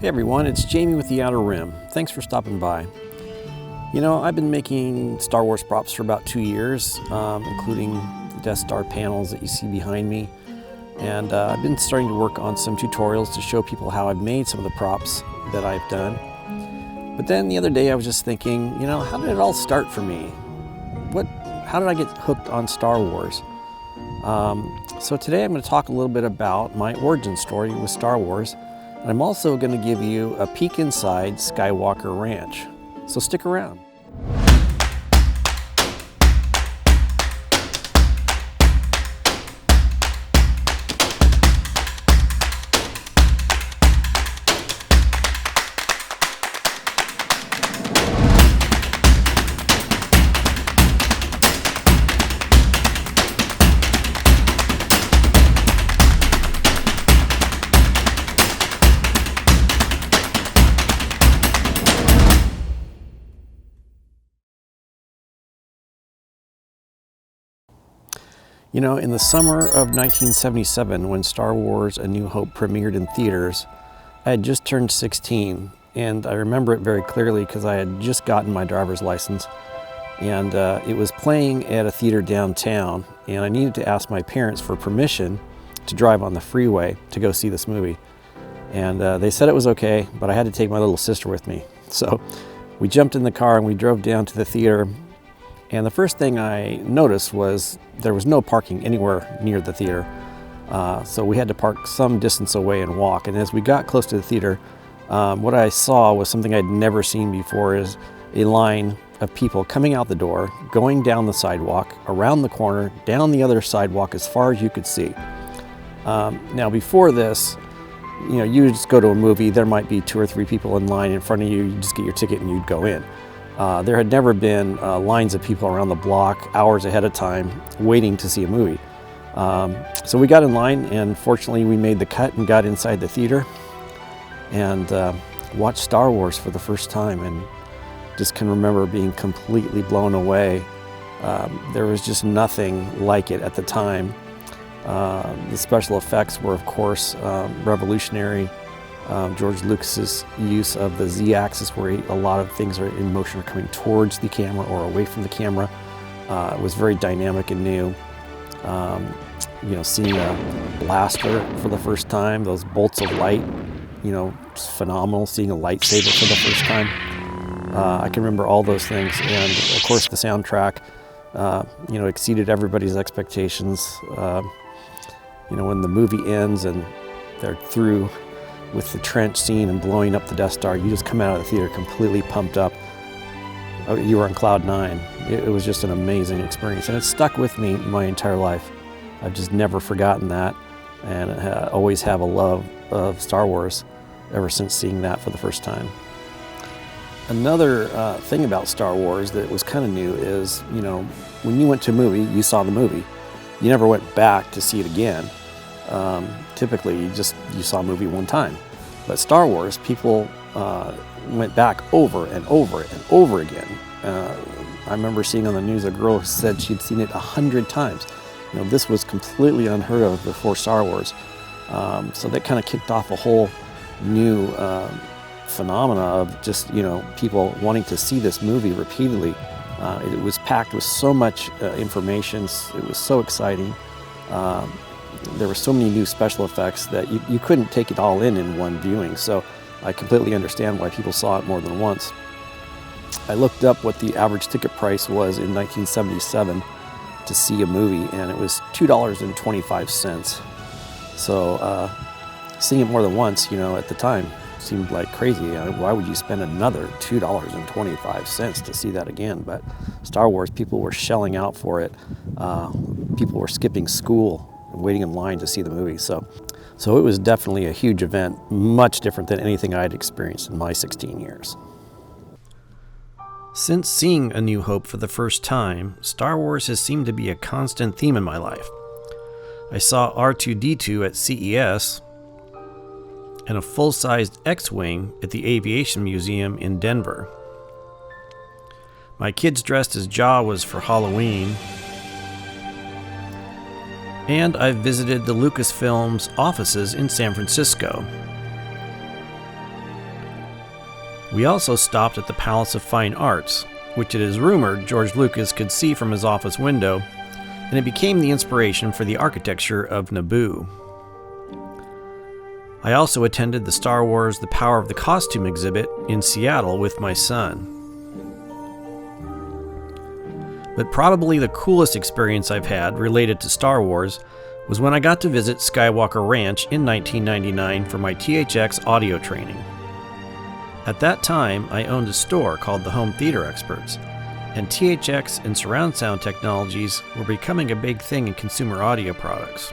Hey everyone, it's Jamie with The Outer Rim. Thanks for stopping by. You know, I've been making Star Wars props for about 2 years, including the Death Star panels that you see behind me. And I've been starting to work on some tutorials to show people how I've made some of the props that I've done. But then the other day I was just thinking, you know, how did it all start for me? How did I get hooked on Star Wars? So today I'm going to talk a little bit about my origin story with Star Wars. And I'm also going to give you a peek inside Skywalker Ranch. So stick around. You know, in the summer of 1977, when Star Wars A New Hope premiered in theaters, I had just turned 16, and I remember it very clearly because I had just gotten my driver's license, and it was playing at a theater downtown, and I needed to ask my parents for permission to drive on the freeway to go see this movie. And they said it was okay, but I had to take my little sister with me. So we jumped in the car and we drove down to the theater. And the first thing I noticed was there was no parking anywhere near the theater. So we had to park some distance away and walk. And as we got close to the theater, what I saw was something I'd never seen before, is a line of people coming out the door, going down the sidewalk, around the corner, down the other sidewalk as far as you could see. Now before this, you know, you would just go to a movie, there might be 2 or 3 people in line in front of you, you just get your ticket and you'd go in. There had never been lines of people around the block hours ahead of time waiting to see a movie. So we got in line, and fortunately we made the cut and got inside the theater and watched Star Wars for the first time, and just can remember being completely blown away. There was just nothing like it at the time. The special effects were, of course, revolutionary. George Lucas's use of the Z-axis, where a lot of things are in motion, are coming towards the camera or away from the camera, was very dynamic and new. You know, seeing a blaster for the first time, those bolts of light, you know, just phenomenal. Seeing a lightsaber for the first time, I can remember all those things. And of course, the soundtrack, you know, exceeded everybody's expectations. You know, when the movie ends and they're through with the trench scene and blowing up the Death Star, you just come out of the theater completely pumped up. You were on cloud 9. It was just an amazing experience, and it stuck with me my entire life. I've just never forgotten that, and I always have a love of Star Wars ever since seeing that for the first time. Another thing about Star Wars that was kind of new is, you know, when you went to a movie, you saw the movie. You never went back to see it again. Typically, you saw a movie one time. But Star Wars, people went back over and over and over again. I remember seeing on the news a girl who said she'd seen it 100 times. You know, this was completely unheard of before Star Wars. So that kind of kicked off a whole new phenomena of just, you know, people wanting to see this movie repeatedly. It was packed with so much information. It was so exciting. There were so many new special effects that you couldn't take it all in one viewing. So I completely understand why people saw it more than once. I looked up what the average ticket price was in 1977 to see a movie, and it was $2.25. So seeing it more than once, you know, at the time seemed like crazy. Why would you spend another $2.25 to see that again? But Star Wars, people were shelling out for it. People were skipping school, waiting in line to see the movie. So it was definitely a huge event, much different than anything I had experienced in my 16 years. Since seeing A New Hope for the first time, Star Wars has seemed to be a constant theme in my life. I saw R2-D2 at CES and a full-sized X-Wing at the Aviation Museum in Denver. My kids dressed as Jawas for Halloween, and I've visited the Lucasfilm's offices in San Francisco. We also stopped at the Palace of Fine Arts, which it is rumored George Lucas could see from his office window, and it became the inspiration for the architecture of Naboo. I also attended the Star Wars The Power of the Costume exhibit in Seattle with my son. But probably the coolest experience I've had related to Star Wars was when I got to visit Skywalker Ranch in 1999 for my THX audio training. At that time, I owned a store called the Home Theater Experts, and THX and surround sound technologies were becoming a big thing in consumer audio products.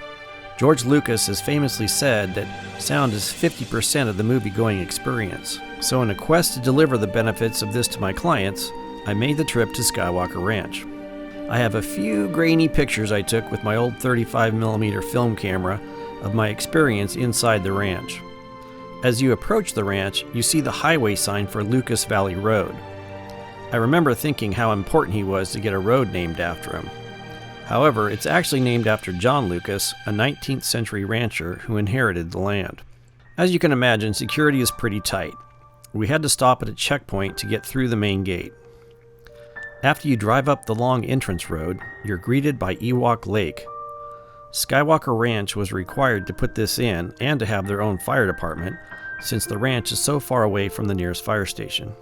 George Lucas has famously said that sound is 50% of the movie-going experience, so in a quest to deliver the benefits of this to my clients, I made the trip to Skywalker Ranch. I have a few grainy pictures I took with my old 35mm film camera of my experience inside the ranch. As you approach the ranch, you see the highway sign for Lucas Valley Road. I remember thinking how important he was to get a road named after him. However, it's actually named after John Lucas, a 19th century rancher who inherited the land. As you can imagine, security is pretty tight. We had to stop at a checkpoint to get through the main gate. After you drive up the long entrance road, you're greeted by Ewok Lake. Skywalker Ranch was required to put this in and to have their own fire department, since the ranch is so far away from the nearest fire station.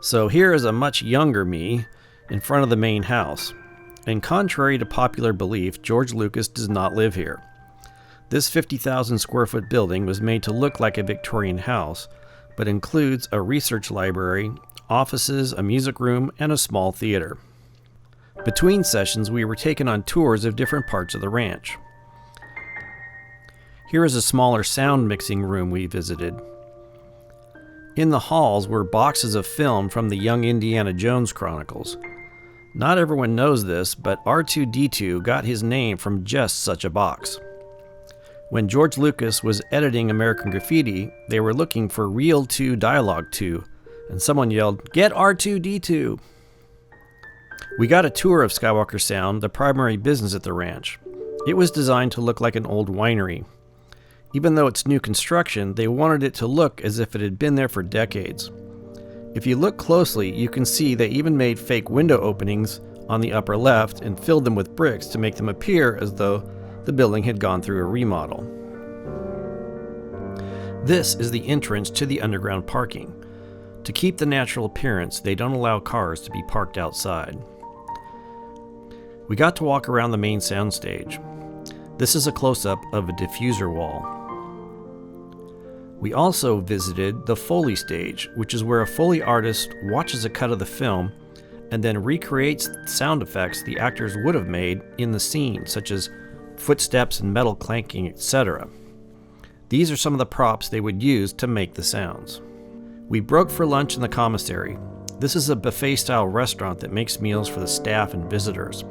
So here is a much younger me in front of the main house. And contrary to popular belief, George Lucas does not live here. This 50,000 square foot building was made to look like a Victorian house, but includes a research library, offices, a music room, and a small theater. Between sessions, we were taken on tours of different parts of the ranch. Here is a smaller sound mixing room we visited. In the halls were boxes of film from the Young Indiana Jones Chronicles. Not everyone knows this, but R2-D2 got his name from just such a box. When George Lucas was editing American Graffiti, they were looking for Reel 2 Dialogue 2, and someone yelled, "Get R2-D2!" We got a tour of Skywalker Sound, the primary business at the ranch. It was designed to look like an old winery. Even though it's new construction, they wanted it to look as if it had been there for decades. If you look closely, you can see they even made fake window openings on the upper left and filled them with bricks to make them appear as though the building had gone through a remodel. This is the entrance to the underground parking. To keep the natural appearance, they don't allow cars to be parked outside. We got to walk around the main soundstage. This is a close-up of a diffuser wall. We also visited the Foley stage, which is where a Foley artist watches a cut of the film and then recreates sound effects the actors would have made in the scene, such as footsteps and metal clanking, etc. These are some of the props they would use to make the sounds. We broke for lunch in the commissary. This is a buffet-style restaurant that makes meals for the staff and visitors.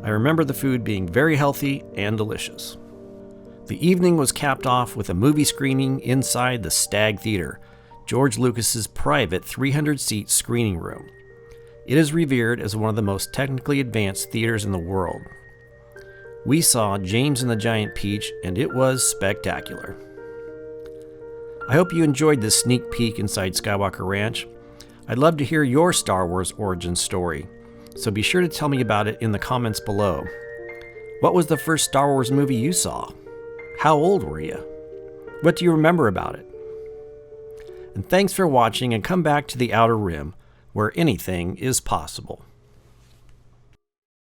I remember the food being very healthy and delicious. The evening was capped off with a movie screening inside the Stag Theater, George Lucas's private 300-seat screening room. It is revered as one of the most technically advanced theaters in the world. We saw James and the Giant Peach, and it was spectacular. I hope you enjoyed this sneak peek inside Skywalker Ranch. I'd love to hear your Star Wars origin story, so be sure to tell me about it in the comments below. What was the first Star Wars movie you saw? How old were you? What do you remember about it? And thanks for watching, and come back to the Outer Rim, where anything is possible.